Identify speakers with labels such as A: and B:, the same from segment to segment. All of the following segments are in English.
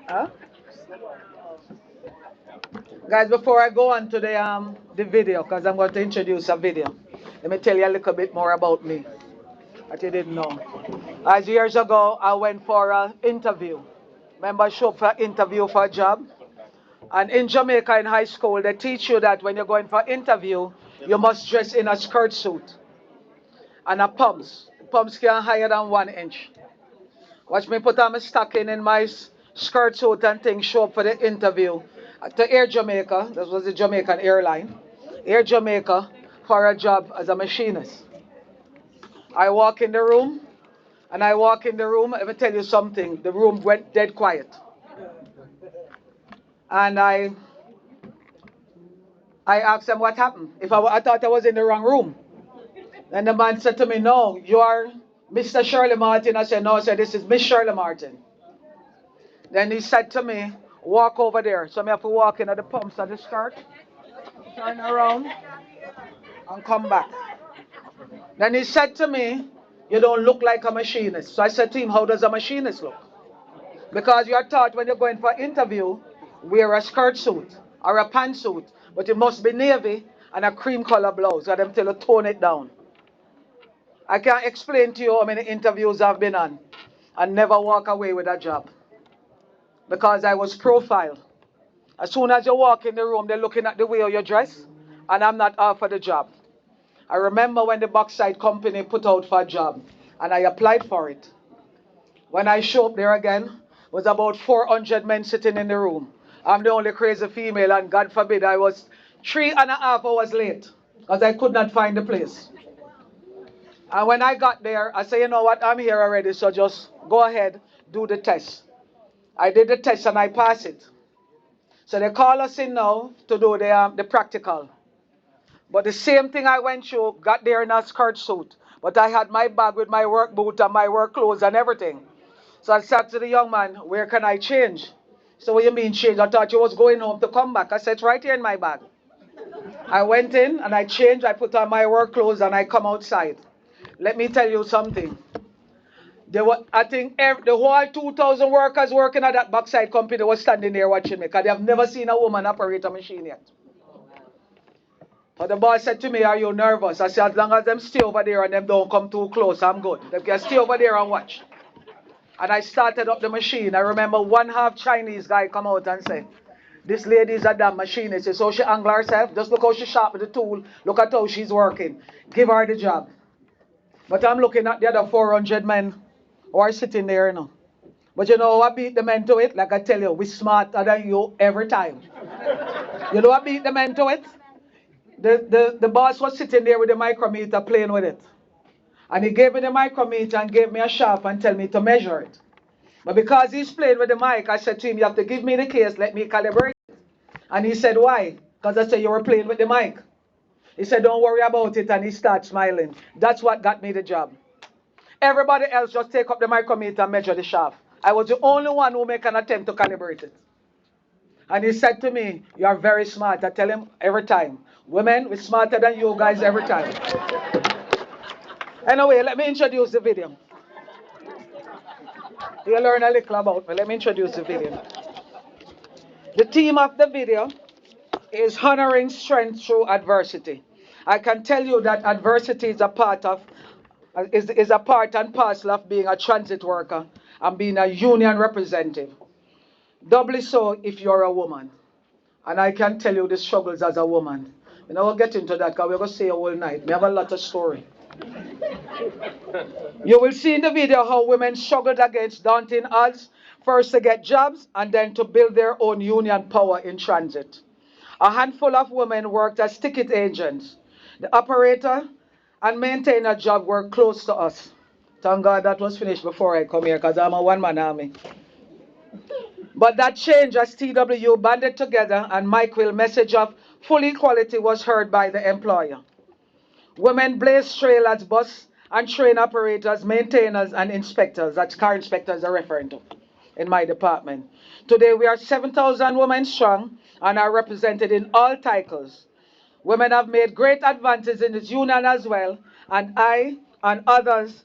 A: Huh? Guys, before I go on to the video, because I'm going to introduce a video, let me tell you a little bit more about me that you didn't know. As years ago, I went for an interview. Remember, I showed for interview for a job. And in Jamaica in high school, they teach you that when you're going for interview, you must dress in a skirt suit and a pumps. Pumps can higher than 1 inch. Watch me put on my stocking in my skirt suit and things, show up for the interview to Air Jamaica. That was the Jamaican airline. Air Jamaica for a job as a machinist. I walk in the room, and I walk in the room. Let me tell you something. The room went dead quiet, and I asked them what happened. If I thought I was in the wrong room. And the man said to me, "No, you are Mr. Shirley Martin." I said, "No, I said, this is Miss Shirley Martin." Then he said to me, "Walk over there." So I have to walk in at the pumps of the skirt, turn around, and come back. Then he said to me, "You don't look like a machinist." So I said to him, "How does a machinist look?" Because you're taught when you're going for an interview, wear a skirt suit or a pantsuit, but it must be navy and a cream color blouse. So them tell you tone it down. I can't explain to you how many interviews I've been on and never walk away with a job because I was profiled. As soon as you walk in the room, they're looking at the way you dress, and I'm not offered the job. I remember when the Bauxite Company put out for a job, and I applied for it. When I show up there again, was about 400 men sitting in the room. I'm the only crazy female, and God forbid I was 3.5 hours late because I could not find the place. And when I got there, I said, "You know what, I'm here already, so just go ahead, do the test." I did the test and I passed it. So they call us in now to do the practical. But the same thing I went through, got there in a skirt suit. But I had my bag with my work boot and my work clothes and everything. So I said to the young man, "Where can I change?" So what you mean change? I thought you was going home to come back. I said, "It's right here in my bag." I went in and I changed, I put on my work clothes and I come outside. Let me tell you something. There were, I think the whole 2,000 workers working at that backside company was standing there watching me because they have never seen a woman operate a machine yet. But the boss said to me, "Are you nervous?" I said, "As long as them stay over there and them don't come too close, I'm good. They can stay over there and watch." And I started up the machine. I remember one half Chinese guy come out and say, "This lady is a damn machinist. So she angle herself. Just look how she sharp with the tool. Look at how she's working. Give her the job." But I'm looking at the other 400 men who are sitting there, you know. But you know what beat the men to it? Like I tell you, we smarter than you every time. You know what beat the men to it? The boss was sitting there with the micrometer playing with it. And he gave me the micrometer and gave me a sharp and tell me to measure it. But because he's playing with the mic, I said to him, "You have to give me the case, let me calibrate it." And he said, "Why?" Because I said, "You were playing with the mic." He said, "Don't worry about it," and he started smiling. That's what got me the job. Everybody else just take up the micrometer and measure the shaft. I was the only one who make an attempt to calibrate it. And he said to me, "You are very smart." I tell him every time, "Women, we're smarter than you guys every time." Anyway, let me introduce the video. You'll learn a little about me. Let me introduce the video. The theme of the video is honoring strength through adversity. I can tell you that adversity is a part of is a part and parcel of being a transit worker and being a union representative. Doubly so if you're a woman. And I can tell you the struggles as a woman. You know, we'll get into that because we're going to stay all night. We have a lot of story. You will see in the video how women struggled against daunting odds, first to get jobs and then to build their own union power in transit. A handful of women worked as ticket agents. The operator and maintainer job were close to us. Thank God that was finished before I come here because I'm a one-man army. But that changed as TW banded together and Mike Will message of full equality was heard by the employer. Women blazed trail as bus and train operators, maintainers, and inspectors. That's car inspectors are referring to in my department. Today we are 7,000 women strong and are represented in all titles. Women have made great advances in this union as well, and I and others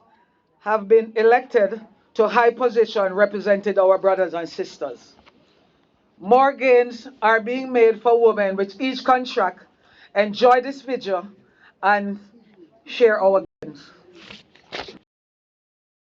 A: have been elected to high position representing our brothers and sisters. More gains are being made for women with each contract. Enjoy this video and share our gains.